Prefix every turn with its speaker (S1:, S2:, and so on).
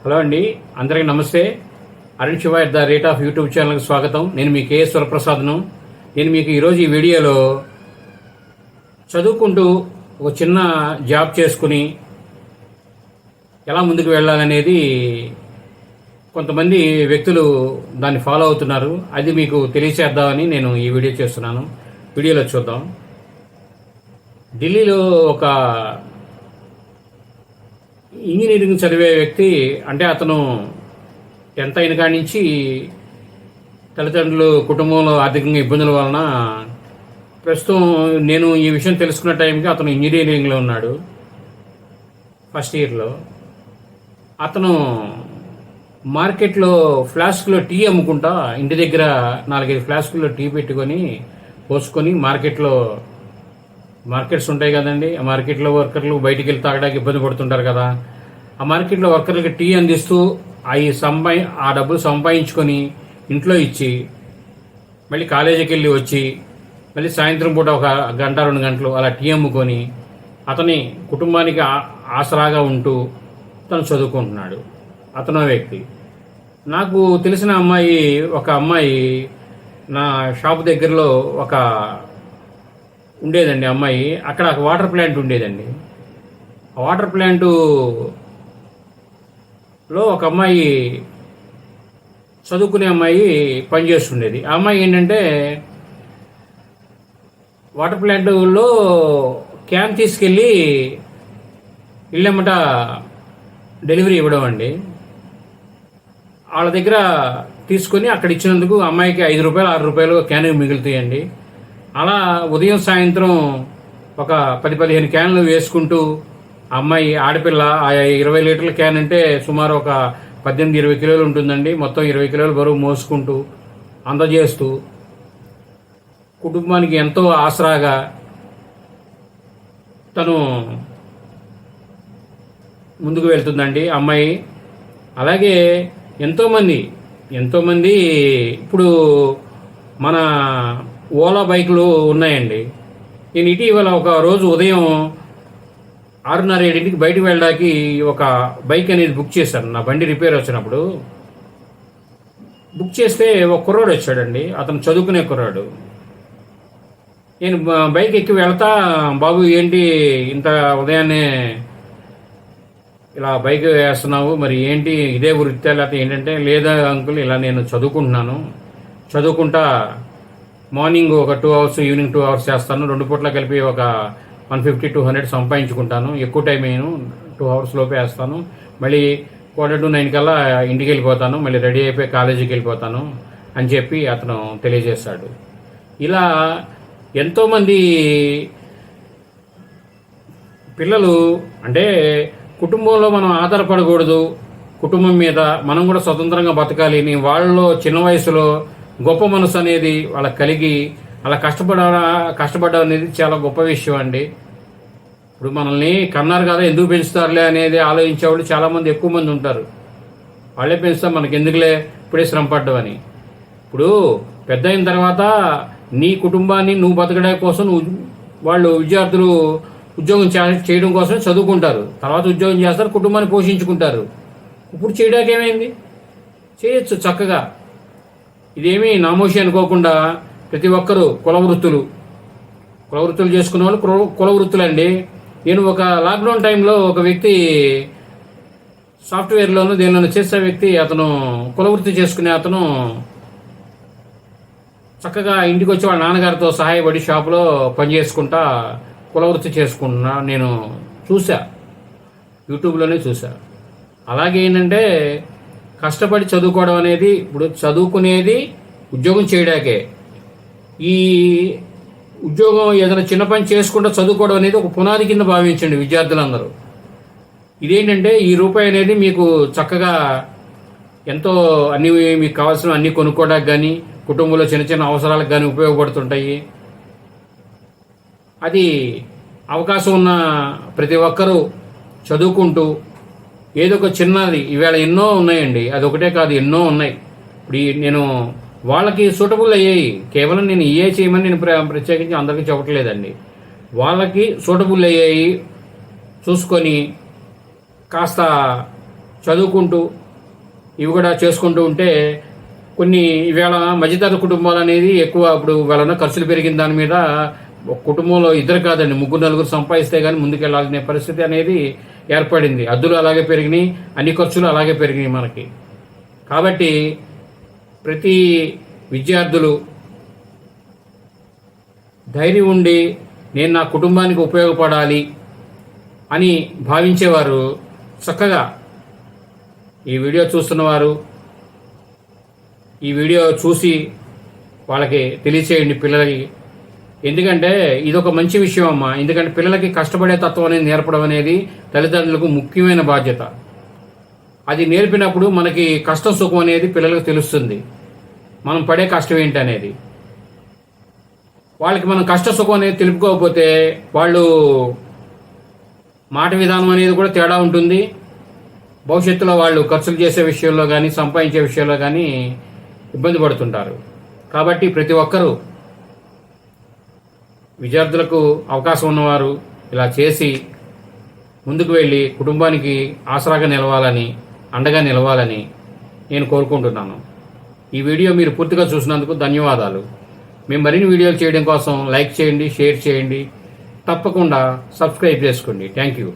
S1: Hello అండి, అందరికీ నమస్తే. అరుణ్ శివ @ యూట్యూబ్ ఛానల్కి స్వాగతం. నేను మీ కేఎస్ వరప్రసాద్ను. నేను మీకు ఈరోజు ఈ వీడియోలో చదువుకుంటూ ఒక చిన్న జాబ్ చేసుకుని ఎలా ముందుకు వెళ్ళాలనేది కొంతమంది వ్యక్తులు దాన్ని ఫాలో అవుతున్నారు. అది మీకు తెలియచేద్దామని నేను ఈ వీడియో చేస్తున్నాను. వీడియోలో చూద్దాం. ఢిల్లీలో ఒక ఇంజనీరింగ్ చదివే వ్యక్తి, అంటే అతను 10th అయిన కాడి నుంచి తల్లిదండ్రులు కుటుంబంలో ఆర్థికంగా ఇబ్బందుల వలన ప్రస్తుతం నేను ఈ విషయం తెలుసుకున్న టైంకి అతను ఇంజనీరింగ్లో ఉన్నాడు, ఫస్ట్ ఇయర్లో. అతను మార్కెట్లో ఫ్లాస్క్లో టీ అమ్ముకుంటా ఇంటి దగ్గర 4-5 ఫ్లాస్కుల్లో టీ పెట్టుకొని పోసుకొని మార్కెట్స్ ఉంటాయి కదండి, ఆ మార్కెట్లో వర్కర్లు బయటికి వెళ్ళి తాగడానికి ఇబ్బంది పడుతుంటారు కదా, ఆ మార్కెట్లో వర్కర్లకి టీ అందిస్తూ ఆ డబ్బులు సంపాదించుకొని ఇంట్లో ఇచ్చి మళ్ళీ కాలేజీకి వెళ్ళి వచ్చి మళ్ళీ సాయంత్రం పూట 1 గంట 2 గంటలు అలా టీ అమ్ముకొని అతని కుటుంబానికి ఆసరాగా ఉంటూ తను చదువుకుంటున్నాడు. అతను వ్యక్తి. నాకు తెలిసిన ఒక అమ్మాయి నా షాప్ దగ్గరలో ఉండేదండి. అమ్మాయి అక్కడ ఒక వాటర్ ప్లాంట్ ఉండేదండి. ఆ వాటర్ ప్లాంటులో ఒక అమ్మాయి, చదువుకునే అమ్మాయి పనిచేస్తుండేది. ఆ అమ్మాయి ఏంటంటే వాటర్ ప్లాంట్లో క్యాన్ తీసుకెళ్ళి ఇళ్ళెమ్మట డెలివరీ ఇవ్వడం అండి. వాళ్ళ దగ్గర తీసుకొని అక్కడ ఇచ్చినందుకు అమ్మాయికి ₹5 ₹6 క్యాన్ మిగులుతాయండి. అలా ఉదయం సాయంత్రం ఒక 10-15 క్యాన్లు వేసుకుంటూ అమ్మాయి ఆడపిల్ల 20 లీటర్ల క్యాన్ అంటే సుమారు ఒక 18-20 కిలోలు ఉంటుందండి. మొత్తం 20 కిలోలు బరువు మోసుకుంటూ అందజేస్తూ కుటుంబానికి ఎంతో ఆసరాగా తను ముందుకు వెళ్తుందండి అమ్మాయి. అలాగే ఎంతోమంది ఇప్పుడు మన ఓలా బైకులు ఉన్నాయండి. నేను ఇటీవల ఒక రోజు ఉదయం 6:30-7 బయటకు వెళ్ళడానికి ఒక బైక్ అనేది బుక్ చేశాను. నా బండి రిపేర్ వచ్చినప్పుడు బుక్ చేస్తే ఒక కుర్రాడు వచ్చాడండి. అతను చదువుకునే కుర్రాడు. నేను బైక్ ఎక్కి వెళ్తా, బాబు ఏంటి ఇంత ఉదయాన్నే ఇలా బైక్ వేస్తున్నావు, మరి ఏంటి ఇదే వృత్తి లేకపోతే ఏంటంటే, లేదా అంకుల్ ఇలా నేను చదువుకుంటా మార్నింగ్ ఒక 2 అవర్స్, ఈవినింగ్ 2 అవర్స్ చేస్తాను. 2 పూట్ల కలిపి ఒక 150-200 సంపాదించుకుంటాను. ఎక్కువ టైం వేయను, 2 అవర్స్ లోపే వేస్తాను. మళ్ళీ 8:45 కల్లా ఇంటికి వెళ్ళిపోతాను. మళ్ళీ రెడీ అయిపోయి కాలేజీకి వెళ్ళిపోతాను అని చెప్పి అతను తెలియజేశాడు. ఇలా ఎంతోమంది పిల్లలు, అంటే కుటుంబంలో మనం ఆధారపడకూడదు, కుటుంబం మీద మనం కూడా స్వతంత్రంగా బతకాలి అని వాళ్ళలో చిన్న వయసులో గొప్ప మనసు అనేది వాళ్ళకి కలిగి అలా కష్టపడడం అనేది చాలా గొప్ప విషయం అండి. ఇప్పుడు మనల్ని కన్నారు కదా, ఎందుకు పెంచుతారులే అనేది ఆలోచించేవాళ్ళు చాలామంది, ఎక్కువ మంది ఉంటారు. వాళ్ళే పెంచుతారు, మనకి ఎందుకులే ఇప్పుడే శ్రమ పడ్డం అని. ఇప్పుడు పెద్ద అయిన తర్వాత నీ కుటుంబాన్ని నువ్వు బతకడం కోసం వాళ్ళు విద్యార్థులు ఉద్యోగం చేయడం కోసం చదువుకుంటారు, తర్వాత ఉద్యోగం చేస్తారు, కుటుంబాన్ని పోషించుకుంటారు. ఇప్పుడు చేయడానికి ఏమైంది, చేయొచ్చు చక్కగా. ఇదేమీ నామోషి అనుకోకుండా ప్రతి ఒక్కరూ కులవృత్తులు చేసుకునే వాళ్ళు కులవృత్తులు అండి. నేను ఒక లాక్డౌన్ టైంలో ఒక వ్యక్తి సాఫ్ట్వేర్లోనూ దేనిలోనూ చేసే వ్యక్తి, అతను కులవృత్తి చేసుకునే అతను చక్కగా ఇంటికి వచ్చి వాళ్ళ నాన్నగారితో సహాయపడి షాపులో పనిచేసుకుంటా కులవృత్తి చేసుకుంటున్నా నేను చూసా, యూట్యూబ్లోనే చూసా. అలాగే ఏంటంటే కష్టపడి చదువుకోవడం అనేది, ఇప్పుడు చదువుకునేది ఉద్యోగం చేయడాకే. ఈ ఉద్యోగం ఏదైనా చిన్న పని చేసుకుంటూ చదువుకోవడం అనేది ఒక పునాది కింద భావించండి విద్యార్థులందరూ. ఇదేంటంటే ఈ రూపాయి అనేది మీకు చక్కగా ఎంతో మీకు కావాల్సిన అన్ని కొనుక్కోవడానికి కానీ, కుటుంబంలో చిన్న చిన్న అవసరాలకు కానీ ఉపయోగపడుతుంటాయి. అది అవకాశం ఉన్న ప్రతి ఒక్కరూ చదువుకుంటూ ఏదో ఒక చిన్నది, ఈవేళ ఎన్నో ఉన్నాయండి, అది ఒకటే కాదు, ఎన్నో ఉన్నాయి. ఇప్పుడు నేను వాళ్ళకి సూటబుల్ అయ్యాయి, కేవలం నేను చేయమని నేను ప్రత్యేకించి అందరికీ చెప్పట్లేదండి. వాళ్ళకి సూటబుల్ అయ్యాయి చూసుకొని కాస్త చదువుకుంటూ ఇవి కూడా చేసుకుంటూ ఉంటే కొన్ని ఈవేళ మధ్యతరగతి కుటుంబాలు అనేది ఎక్కువ ఇప్పుడు వాళ్ళ ఖర్చులు పెరిగిన దాని మీద ఒక కుటుంబంలో ఇద్దరు కాదండి, ముగ్గురు నలుగురు సంపాదిస్తే కానీ ముందుకెళ్లాలనే పరిస్థితి అనేది ఏర్పడింది. అద్దులు అలాగే పెరిగినాయి, అన్ని ఖర్చులు అలాగే పెరిగినాయి మనకి. కాబట్టి ప్రతి విద్యార్థులు ధైర్యం ఉండి నేను నా కుటుంబానికి ఉపయోగపడాలి అని భావించేవారు చక్కగా ఈ వీడియో చూస్తున్నవారు ఈ వీడియో చూసి వాళ్ళకి తెలియచేయండి పిల్లలకి. ఎందుకంటే ఇదొక మంచి విషయం అమ్మా. ఎందుకంటే పిల్లలకి కష్టపడే తత్వం అనేది నేర్పడం అనేది తల్లిదండ్రులకు ముఖ్యమైన బాధ్యత. అది నేర్పినప్పుడు మనకి కష్టం సుఖం అనేది పిల్లలకు తెలుస్తుంది, మనం పడే కష్టం ఏంటి అనేది. వాళ్ళకి మనం కష్ట సుఖం అనేది తెలుపుకోకపోతే వాళ్ళు మాట విధానం అనేది కూడా తేడా ఉంటుంది. భవిష్యత్తులో వాళ్ళు ఖర్చులు చేసే విషయంలో కానీ సంపాదించే విషయంలో కానీ ఇబ్బంది పడుతుంటారు. కాబట్టి ప్రతి ఒక్కరూ విద్యార్థులకు అవకాశం ఉన్నవారు ఇలా చేసి ముందుకు వెళ్ళి కుటుంబానికి ఆసరాగా నిలవాలని, అండగా నిలవాలని నేను కోరుకుంటున్నాను. ఈ వీడియో మీరు పూర్తిగా చూసినందుకు ధన్యవాదాలు. మేము మరిన్ని వీడియోలు చేయడం కోసం లైక్ చేయండి, షేర్ చేయండి, తప్పకుండా సబ్స్క్రైబ్ చేసుకోండి. Thank you.